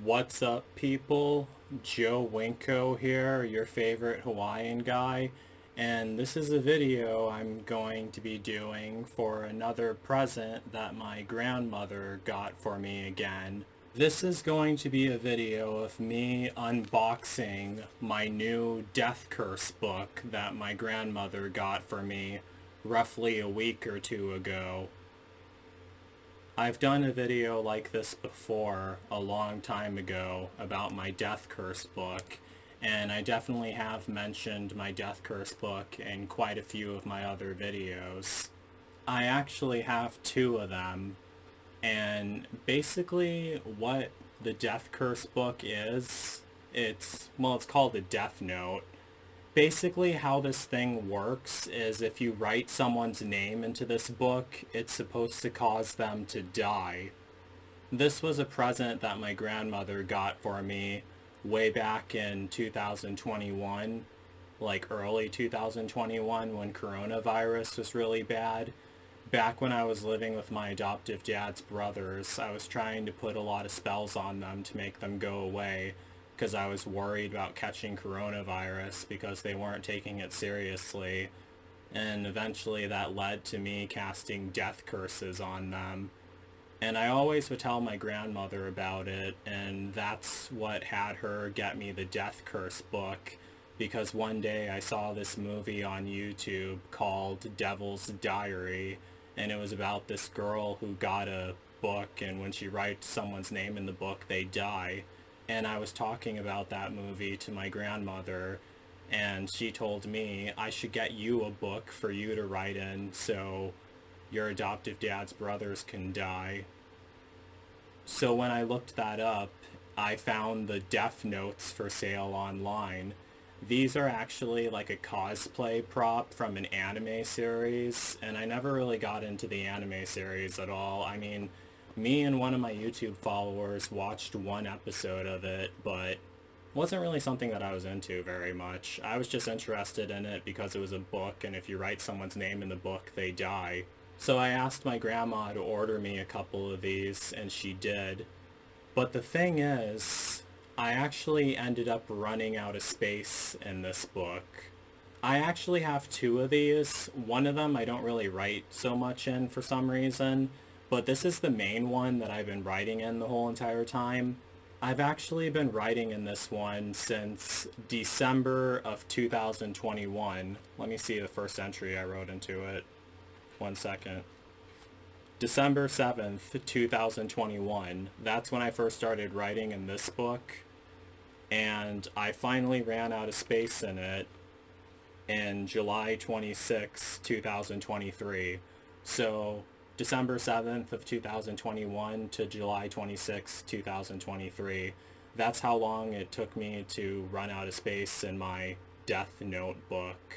What's up, people? Joe Winko here, your favorite Hawaiian guy, and this is a video I'm going to be doing for another present that my grandmother got for me again. This is going to be a video of me unboxing my new Death Curse book that my grandmother got for me roughly a week or two ago. I've done a video like this before a long time ago about my Death Curse book, and I definitely have mentioned my Death Curse book in quite a few of my other videos. I actually have two of them, and basically what the Death Curse book is, it's called a Death Note. Basically how this thing works is if you write someone's name into this book, it's supposed to cause them to die. This was a present that my grandmother got for me way back in 2021, like early 2021 when coronavirus was really bad. Back when I was living with my adoptive dad's brothers, I was trying to put a lot of spells on them to make them go away because I was worried about catching coronavirus because they weren't taking it seriously. And eventually that led to me casting death curses on them. And I always would tell my grandmother about it, and that's what had her get me the Death Curse book, because one day I saw this movie on YouTube called Devil's Diary, and it was about this girl who got a book, and when she writes someone's name in the book, they die. And I was talking about that movie to my grandmother, and she told me I should get you a book for you to write in so your adoptive dad's brothers can die. So when I looked that up, I found the Death Notes for sale online. These are actually like a cosplay prop from an anime series, and I never really got into the anime series at all. I mean, me and one of my YouTube followers watched one episode of it, but it wasn't really something that I was into very much. I was just interested in it because it was a book, and if you write someone's name in the book, they die. So I asked my grandma to order me a couple of these, and she did. But the thing is, I actually ended up running out of space in this book. I actually have two of these. One of them I don't really write so much in for some reason, but this is the main one that I've been writing in the whole entire time. I've actually been writing in this one since December of 2021. Let me see the first entry I wrote into it. One second. December 7th, 2021. That's when I first started writing in this book, and I finally ran out of space in it in July 26, 2023. So December 7th of 2021 to July 26, 2023. That's how long it took me to run out of space in my Death Note book.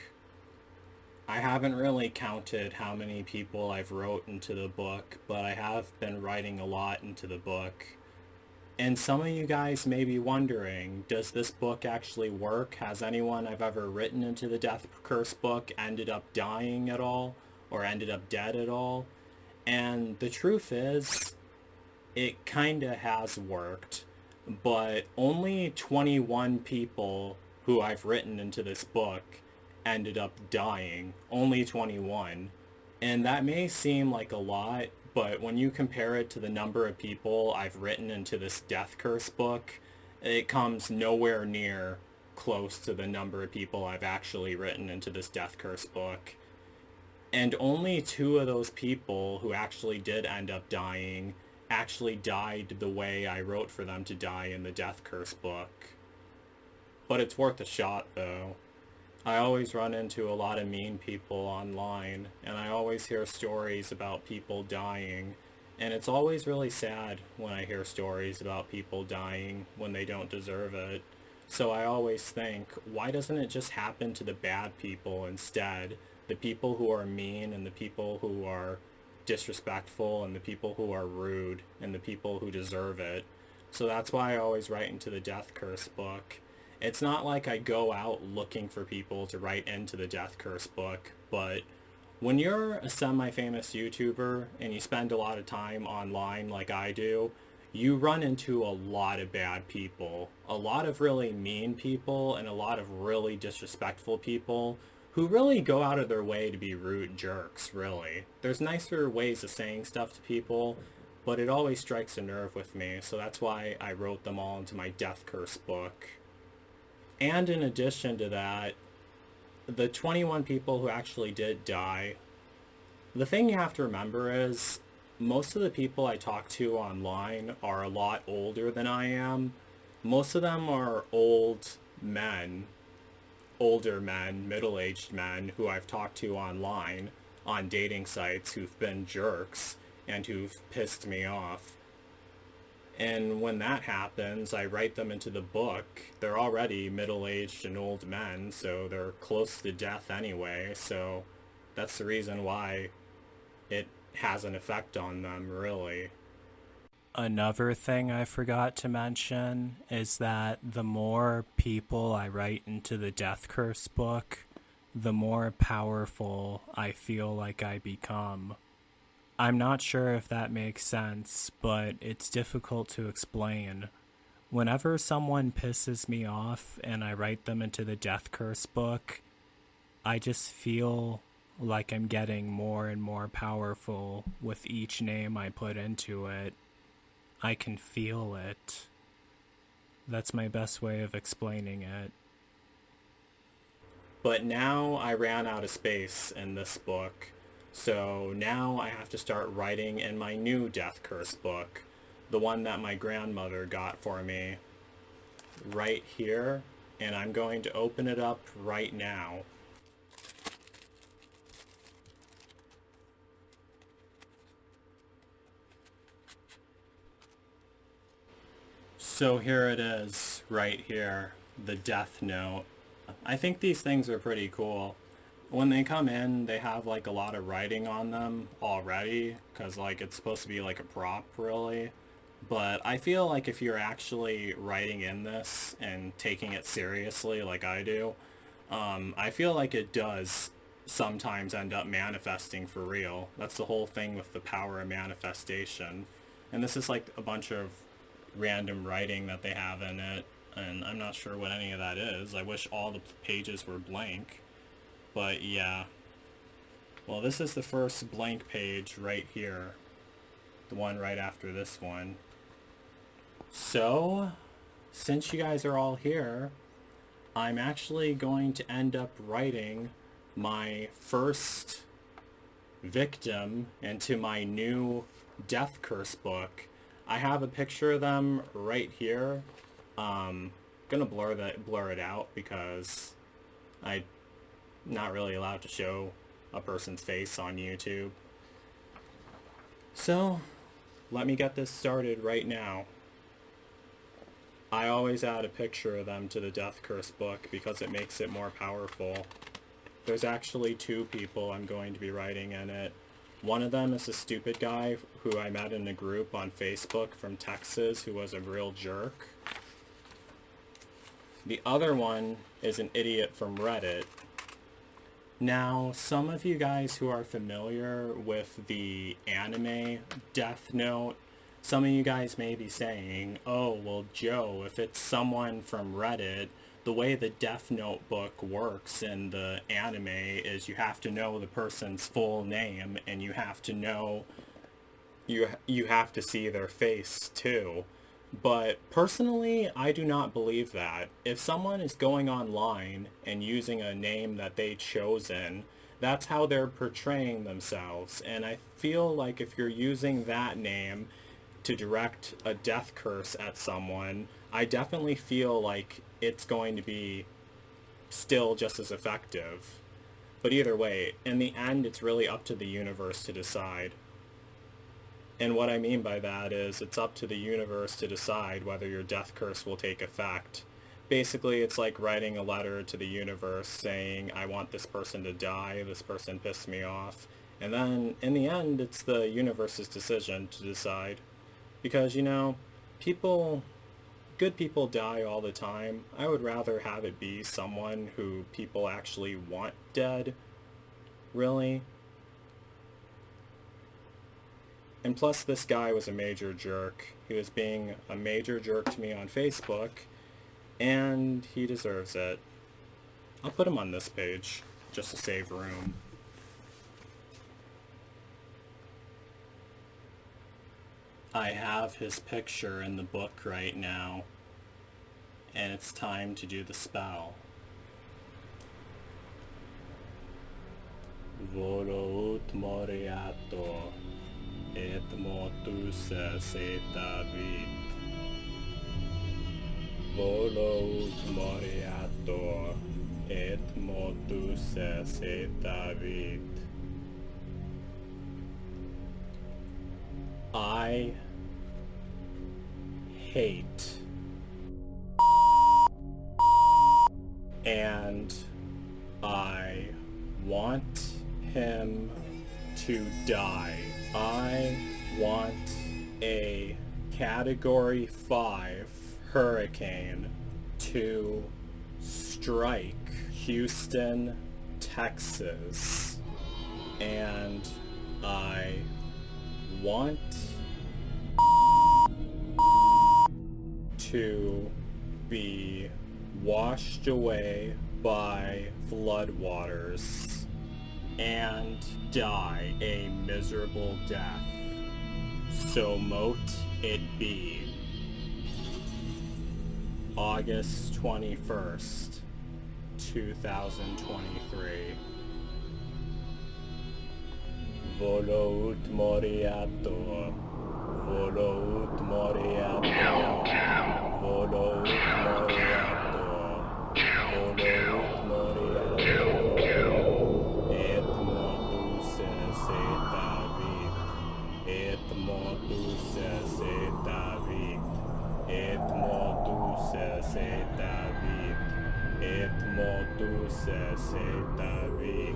I haven't really counted how many people I've wrote into the book, but I have been writing a lot into the book. And some of you guys may be wondering, does this book actually work? Has anyone I've ever written into the Death Curse book ended up dying at all? Or ended up dead at all? And the truth is, it kinda has worked. But only 21 people who I've written into this book ended up dying. Only 21. And that may seem like a lot, but when you compare it to the number of people I've written into this Death Curse book, it comes nowhere near close to the number of people I've actually written into this Death Curse book. And only two of those people who actually did end up dying actually died the way I wrote for them to die in the Death Curse book. But it's worth a shot, though. I always run into a lot of mean people online, and I always hear stories about people dying, and it's always really sad when I hear stories about people dying when they don't deserve it. So I always think, why doesn't it just happen to the bad people instead? The people who are mean, and the people who are disrespectful, and the people who are rude, and the people who deserve it. So that's why I always write into the Death Curse book. It's not like I go out looking for people to write into the Death Curse book, but when you're a semi-famous YouTuber and you spend a lot of time online like I do, you run into a lot of bad people, a lot of really mean people, and a lot of really disrespectful people who really go out of their way to be rude jerks, really. There's nicer ways of saying stuff to people, but it always strikes a nerve with me, so that's why I wrote them all into my Death Curse book. And in addition to that, the 21 people who actually did die, the thing you have to remember is most of the people I talk to online are a lot older than I am. Most of them are men, older men, middle-aged men who I've talked to online on dating sites who've been jerks and who've pissed me off. And when that happens, I write them into the book. They're already middle-aged and old men, so they're close to death anyway, so that's the reason why it has an effect on them, really. Another thing I forgot to mention is that the more people I write into the Death Curse book, the more powerful I feel like I become. I'm not sure if that makes sense, but it's difficult to explain. Whenever someone pisses me off and I write them into the Death Curse book, I just feel like I'm getting more and more powerful with each name I put into it. I can feel it. That's my best way of explaining it. But now I ran out of space in this book, so now I have to start writing in my new Death Curse book, the one that my grandmother got for me, right here, and I'm going to open it up right now. So here it is, right here, the Death Note. I think these things are pretty cool. When they come in, they have like a lot of writing on them already, because like it's supposed to be like a prop, really. But I feel like if you're actually writing in this and taking it seriously like I do, I feel like it does sometimes end up manifesting for real. That's the whole thing with the power of manifestation. And this is like a bunch of random writing that they have in it, and I'm not sure what any of that is. I wish all the pages were blank, but yeah. Well, this is the first blank page right here, the one right after this one. So, since you guys are all here, I'm actually going to end up writing my first victim into my new Death Curse book. I have a picture of them right here. Gonna blur it out because I'm not really allowed to show a person's face on YouTube. So, let me get this started right now. I always add a picture of them to the Death Curse book because it makes it more powerful. There's actually two people I'm going to be writing in it. One of them is a stupid guy who I met in a group on Facebook from Texas who was a real jerk. The other one is an idiot from Reddit. Now, some of you guys who are familiar with the anime Death Note, some of you guys may be saying, oh, well, Joe, if it's someone from Reddit, the way the Death Note book works in the anime is you have to know the person's full name, and you have to know, you have to see their face too. But personally, I do not believe that. If someone is going online and using a name that they chosen, that's how they're portraying themselves. And I feel like if you're using that name to direct a death curse at someone, I definitely feel like it's going to be still just as effective. But either way, in the end, it's really up to the universe to decide. And what I mean by that is it's up to the universe to decide whether your death curse will take effect. Basically, it's like writing a letter to the universe saying, I want this person to die, this person pissed me off. And then, in the end, it's the universe's decision to decide. Because, you know, good people die all the time. I would rather have it be someone who people actually want dead, really. And plus, this guy was a major jerk. He was being a major jerk to me on Facebook, and he deserves it. I'll put him on this page, just to save room. I have his picture in the book right now, and it's time to do the spell. Volo ut moriato, et motus etavit. Volo ut moriato, et motus etavit. I hate and I want him to die. I want a Category 5 hurricane to strike Houston, Texas, and I want to be washed away by floodwaters and die a miserable death. So mote it be. August 21st, 2023. Volo ut moriato, volo ut moriato, volo ut moriato, volo ut moriato, et motus etavit, et motus etavit, et motus etavit, et motus etavit.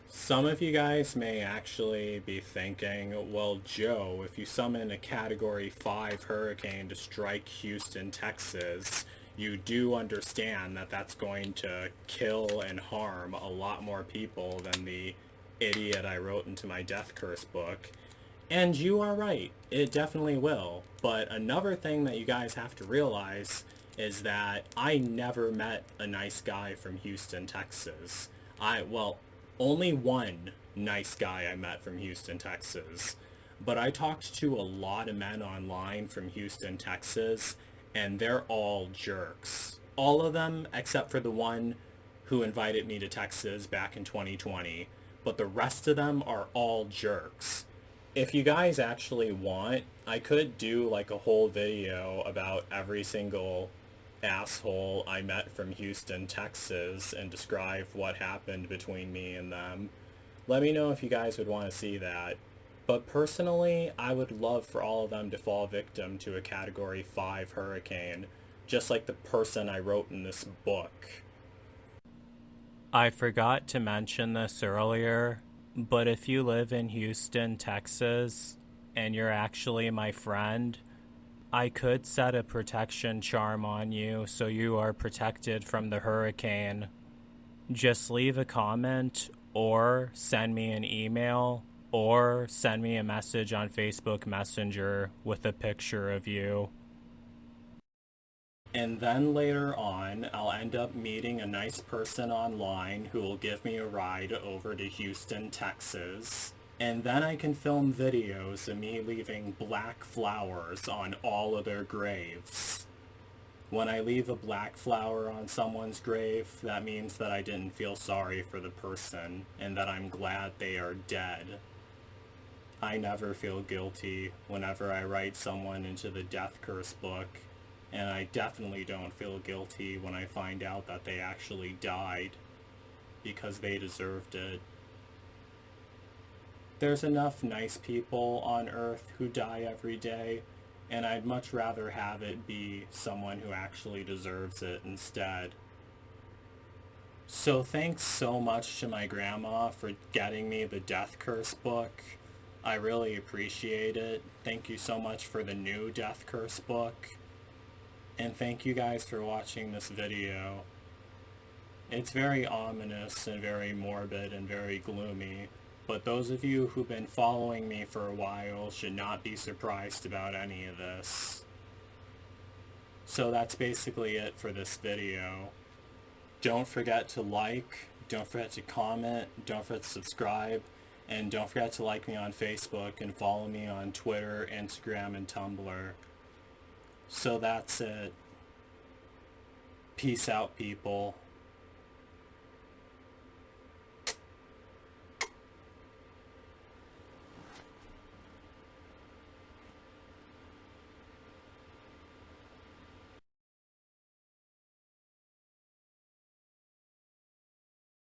Some of you guys may actually be thinking, well, Joe, if you summon a Category 5 hurricane to strike Houston, Texas, you do understand that that's going to kill and harm a lot more people than the idiot I wrote into my Death Curse book. And you are right, it definitely will. But another thing that you guys have to realize is that I never met a nice guy from Houston, Texas. Only one nice guy I met from Houston, Texas. But I talked to a lot of men online from Houston, Texas, and they're all jerks. All of them except for the one who invited me to Texas back in 2020. But the rest of them are all jerks. If you guys actually want, I could do like a whole video about every single asshole I met from Houston, Texas, and describe what happened between me and them. Let me know if you guys would want to see that. But personally, I would love for all of them to fall victim to a Category 5 hurricane, just like the person I wrote in this book. I forgot to mention this earlier, but if you live in Houston, Texas, and you're actually my friend, I could set a protection charm on you so you are protected from the hurricane. Just leave a comment or send me an email or send me a message on Facebook Messenger with a picture of you. And then later on, I'll end up meeting a nice person online who will give me a ride over to Houston, Texas. And then I can film videos of me leaving black flowers on all of their graves. When I leave a black flower on someone's grave, that means that I didn't feel sorry for the person and that I'm glad they are dead. I never feel guilty whenever I write someone into the Death Curse book, and I definitely don't feel guilty when I find out that they actually died, because they deserved it. There's enough nice people on Earth who die every day, and I'd much rather have it be someone who actually deserves it instead. So thanks so much to my grandma for getting me the Death Curse book. I really appreciate it. Thank you so much for the new Death Curse book. And thank you guys for watching this video. It's very ominous and very morbid and very gloomy, but those of you who've been following me for a while should not be surprised about any of this. So that's basically it for this video. Don't forget to like, don't forget to comment, don't forget to subscribe, and don't forget to like me on Facebook and follow me on Twitter, Instagram, and Tumblr. So that's it. Peace out, people.